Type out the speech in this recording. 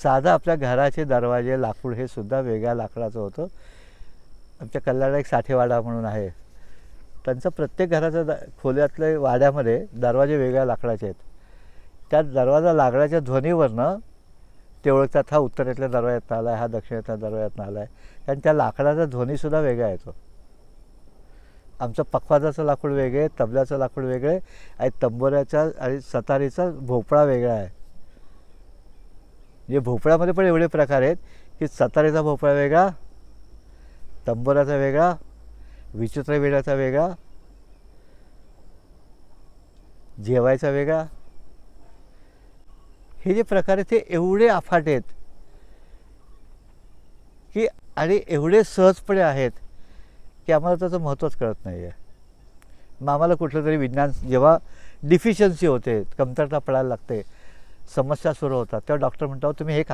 साधं आपल्या घराचे दरवाजे लाकूड हे सुद्धा वेगळ्या लाकडाचं होतं. आमच्या कल्याणला एक साठेवाडा म्हणून आहे, त्यांचं प्रत्येक घराच्या खोल्यातल्या वाड्यामध्ये दरवाजे वेगळ्या लाकडाचे आहेत. त्या दरवाजा लागण्याच्या ध्वनीवरनं ते ओळखतात हा उत्तरेतल्या दरवाज्यातनं आला आहे, हा दक्षिणेतल्या दरवाज्यातनं आला आहे. कारण त्या लाकडाचा ध्वनीसुद्धा वेगळा येतो. आमचं पखवाजाचं लाकूड वेगळं आहे, तबल्याचं लाकूड वेगळं आहे आणि तंबोऱ्याचा आणि सतारीचा भोपळा वेगळा आहे. म्हणजे भोपळ्यामध्ये पण एवढे प्रकार आहेत की सतारीचा भोपळा वेगळा, तंबोऱ्याचा वेगळा, विचित्र वेड्याचा वेगळा, जेवायचा वेगळा. हे जे प्रकार आहेत ते एवढे अफाट आहेत की आणि एवढे सहजपणे आहेत की आम्हाला त्याचं महत्त्वच कळत नाही आहे. मग आम्हाला कुठलं तरी विज्ञान जेव्हा डिफिशियन्सी होते, कमतरता पडायला लागते, समस्या सुरू होतात, तेव्हा डॉक्टर म्हणतात तुम्ही हे खा,